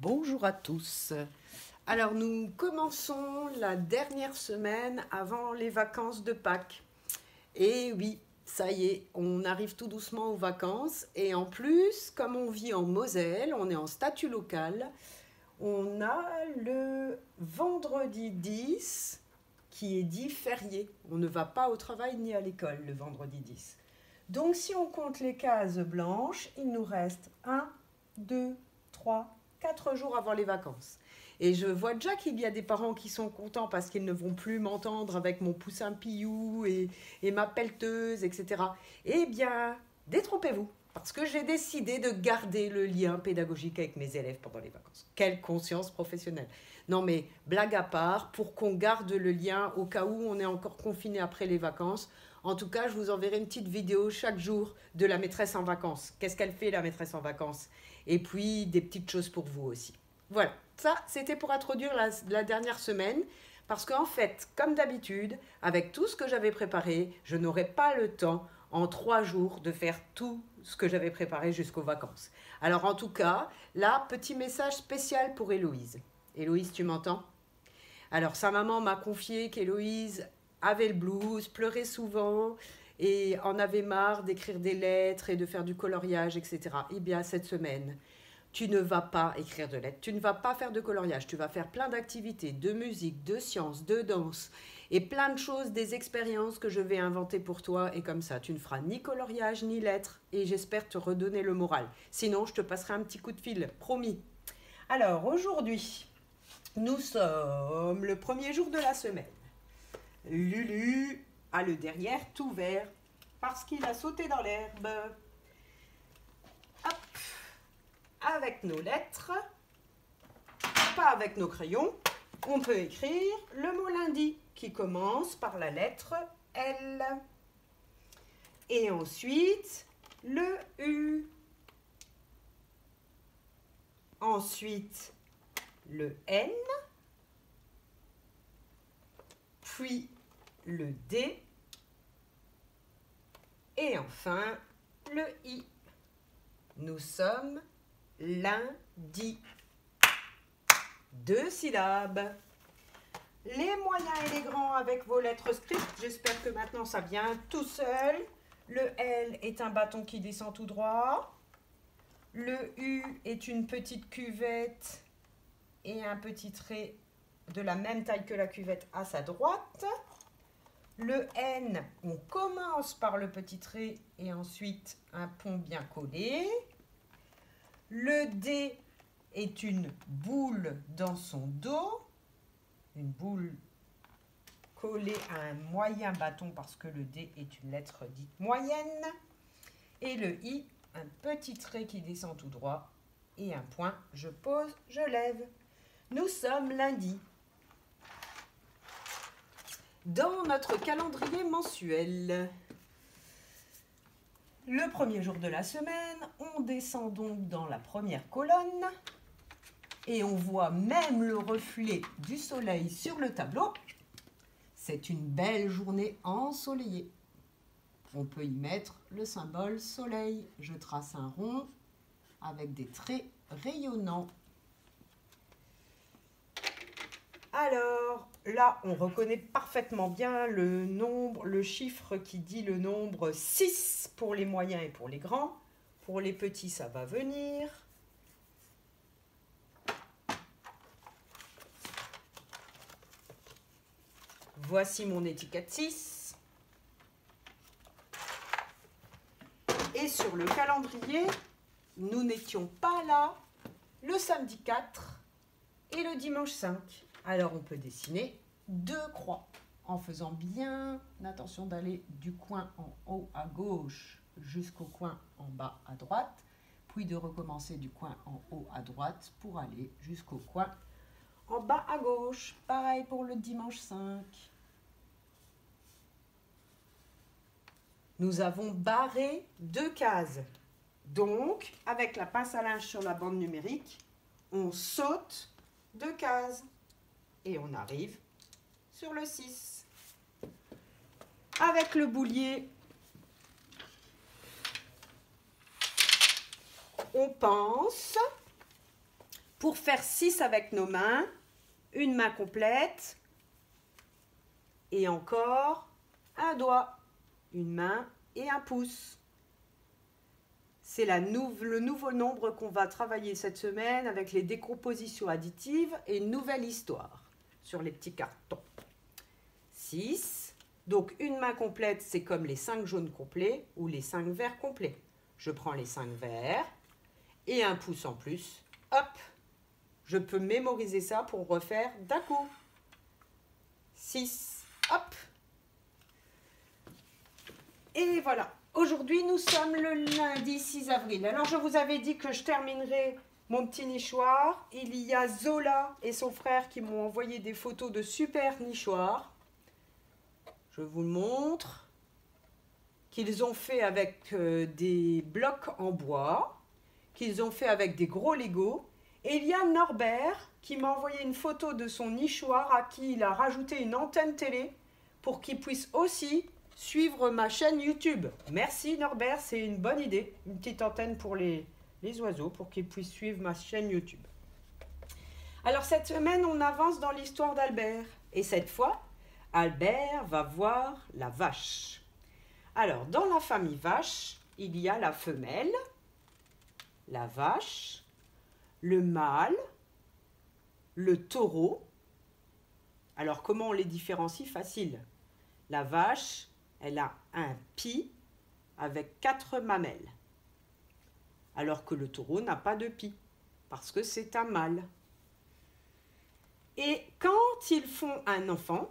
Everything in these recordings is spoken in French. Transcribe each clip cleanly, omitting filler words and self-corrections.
Bonjour à tous. Alors nous commençons la dernière semaine avant les vacances de Pâques. Et oui, ça y est, on arrive tout doucement aux vacances. Et en plus, comme on vit en Moselle, on est en statut local, on a le vendredi 10 qui est dit férié. On ne va pas au travail ni à l'école le vendredi 10. Donc si on compte les cases blanches, il nous reste 1, 2, 3, 4 jours avant les vacances. Et je vois déjà qu'il y a des parents qui sont contents parce qu'ils ne vont plus m'entendre avec mon poussin Piou et ma pelleteuse, etc. Eh bien, détrompez-vous, parce que j'ai décidé de garder le lien pédagogique avec mes élèves pendant les vacances. Quelle conscience professionnelle. Non mais, blague à part, pour qu'on garde le lien au cas où on est encore confiné après les vacances, en tout cas, je vous enverrai une petite vidéo chaque jour de la maîtresse en vacances. Qu'est-ce qu'elle fait, la maîtresse en vacances? Et puis, des petites choses pour vous aussi. Voilà, ça, c'était pour introduire la dernière semaine. Parce qu'en fait, comme d'habitude, avec tout ce que j'avais préparé, je n'aurais pas le temps en 3 jours de faire tout ce que j'avais préparé jusqu'aux vacances. Alors en tout cas, là, petit message spécial pour Héloïse. Héloïse, tu m'entends? Alors sa maman m'a confié qu'Héloïse avait le blues, pleurait souvent et en avait marre d'écrire des lettres et de faire du coloriage, etc. Eh bien, cette semaine, tu ne vas pas écrire de lettres, tu ne vas pas faire de coloriage, tu vas faire plein d'activités, de musique, de sciences, de danse et plein de choses, des expériences que je vais inventer pour toi et comme ça, tu ne feras ni coloriage ni lettres et j'espère te redonner le moral. Sinon, je te passerai un petit coup de fil, promis. Alors, aujourd'hui, nous sommes le premier jour de la semaine. Lulu a le derrière tout vert parce qu'il a sauté dans l'herbe. Hop, avec nos lettres, pas avec nos crayons, on peut écrire le mot lundi qui commence par la lettre L. Et ensuite, le U. Ensuite, le N. Puis le D. Et enfin, le I. Nous sommes lundi. 2 syllabes. Les moyens et les grands avec vos lettres script. J'espère que maintenant ça vient tout seul. Le L est un bâton qui descend tout droit. Le U est une petite cuvette et un petit trait de la même taille que la cuvette à sa droite. Le N, on commence par le petit trait et ensuite un pont bien collé. Le D est une boule dans son dos, une boule collée à un moyen bâton parce que le D est une lettre dite moyenne. Et le I, un petit trait qui descend tout droit et un point, je pose, je lève. Nous sommes lundi. Dans notre calendrier mensuel, le premier jour de la semaine, on descend donc dans la première colonne et on voit même le reflet du soleil sur le tableau. C'est une belle journée ensoleillée. On peut y mettre le symbole soleil. Je trace un rond avec des traits rayonnants. Alors, là, on reconnaît parfaitement bien le nombre, le chiffre qui dit le nombre 6 pour les moyens et pour les grands. Pour les petits, ça va venir. Voici mon étiquette 6. Et sur le calendrier, nous n'étions pas là le samedi 4 et le dimanche 5. Alors, on peut dessiner 2 croix en faisant bien attention d'aller du coin en haut à gauche jusqu'au coin en bas à droite, puis de recommencer du coin en haut à droite pour aller jusqu'au coin en bas à gauche. Pareil pour le dimanche 5. Nous avons barré 2 cases. Donc, avec la pince à linge sur la bande numérique, on saute 2 cases. Et on arrive sur le 6. Avec le boulier, on pense Pour faire 6 avec nos mains, une main complète et encore un doigt, une main et un pouce. C'est le nouveau nombre qu'on va travailler cette semaine avec les décompositions additives et une nouvelle histoire sur les petits cartons. 6. Donc une main complète, c'est comme les 5 jaunes complets ou les 5 verts complets. Je prends les 5 verts et un pouce en plus. Hop! Je peux mémoriser ça pour refaire d'un coup. 6. Hop! Et voilà. Aujourd'hui, nous sommes le lundi 6 avril. Alors, je vous avais dit que je terminerai mon petit nichoir. Il y a Zola et son frère qui m'ont envoyé des photos de super nichoirs. Je vous le montre. Qu'ils ont fait avec des blocs en bois. Qu'ils ont fait avec des gros Lego. Et il y a Norbert qui m'a envoyé une photo de son nichoir à qui il a rajouté une antenne télé pour qu'il puisse aussi suivre ma chaîne YouTube. Merci Norbert, c'est une bonne idée. Une petite antenne pour les oiseaux pour qu'ils puissent suivre ma chaîne YouTube. Alors cette semaine, on avance dans l'histoire d'Albert. Et cette fois, Albert va voir la vache. Alors, dans la famille vache, il y a la femelle, la vache, le mâle, le taureau. Alors, comment on les différencie? Facile. La vache, elle a un pis avec 4 mamelles. Alors que le taureau n'a pas de pis, parce que c'est un mâle. Et quand ils font un enfant,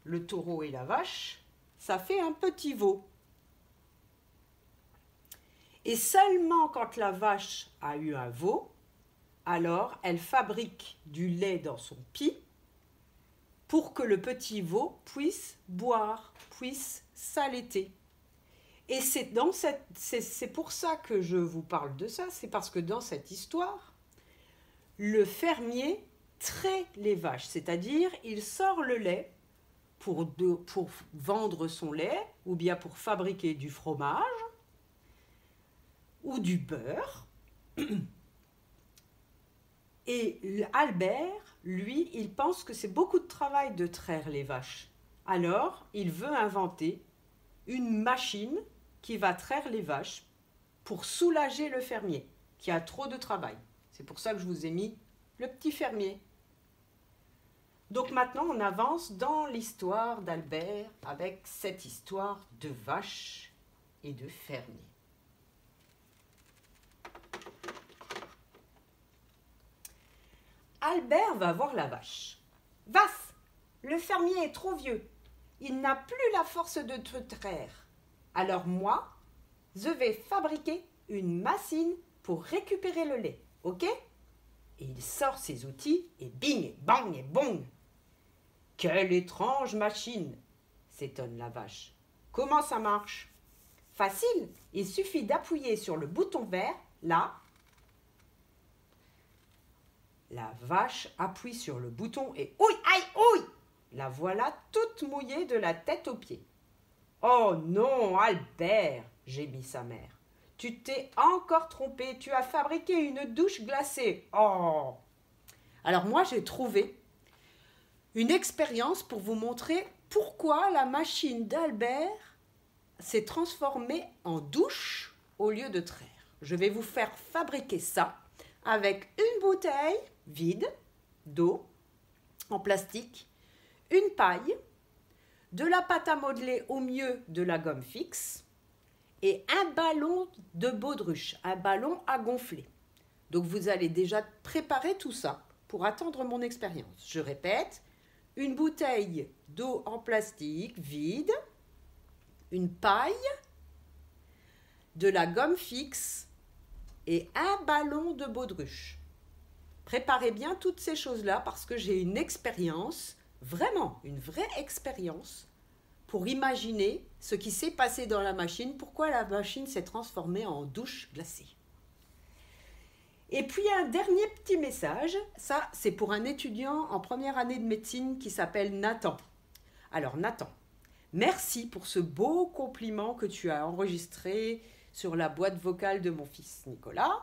le taureau et la vache, ça fait un petit veau. Et seulement quand la vache a eu un veau, alors elle fabrique du lait dans son pis pour que le petit veau puisse boire, puisse s'allaiter. Et c'est pour ça que je vous parle de ça, c'est parce que dans cette histoire, le fermier trait les vaches, c'est-à-dire il sort le lait pour vendre son lait ou bien pour fabriquer du fromage ou du beurre. Et Albert, lui, il pense que c'est beaucoup de travail de traire les vaches. Alors, il veut inventer une machine qui va traire les vaches pour soulager le fermier qui a trop de travail. C'est pour ça que je vous ai mis le petit fermier. Donc maintenant, on avance dans l'histoire d'Albert avec cette histoire de vaches et de fermier. Albert va voir la vache. « Vache, le fermier est trop vieux. Il n'a plus la force de te traire. Alors moi, je vais fabriquer une machine pour récupérer le lait, ok ?» Et il sort ses outils et bing, bang et bong. « Quelle étrange machine !» s'étonne la vache. « Comment ça marche ?»« Facile, il suffit d'appuyer sur le bouton vert, là. » La vache appuie sur le bouton et « ouille, aïe, ouille !» La voilà toute mouillée de la tête aux pieds. « Oh non, Albert !» gémit sa mère. « Tu t'es encore trompé, tu as fabriqué une douche glacée. Oh !» Alors moi, j'ai trouvé une expérience pour vous montrer pourquoi la machine d'Albert s'est transformée en douche au lieu de traire. Je vais vous faire fabriquer ça avec une bouteille vide d'eau en plastique, une paille, de la pâte à modeler au mieux de la gomme fixe et un ballon de baudruche, un ballon à gonfler. Donc vous allez déjà préparer tout ça pour attendre mon expérience. Je répète, une bouteille d'eau en plastique vide, une paille, de la gomme fixe et un ballon de baudruche. Préparez bien toutes ces choses-là parce que j'ai une expérience, vraiment une vraie expérience, pour imaginer ce qui s'est passé dans la machine, pourquoi la machine s'est transformée en douche glacée. Et puis un dernier petit message, ça c'est pour un étudiant en première année de médecine qui s'appelle Nathan. Alors Nathan, merci pour ce beau compliment que tu as enregistré sur la boîte vocale de mon fils Nicolas.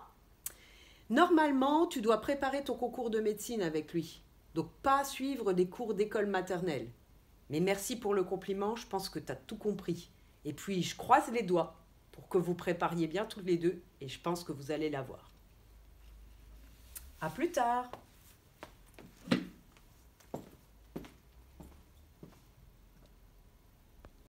Normalement, tu dois préparer ton concours de médecine avec lui. Donc pas suivre des cours d'école maternelle. Mais merci pour le compliment, je pense que tu as tout compris. Et puis je croise les doigts pour que vous prépariez bien tous les deux et je pense que vous allez l'avoir. À plus tard!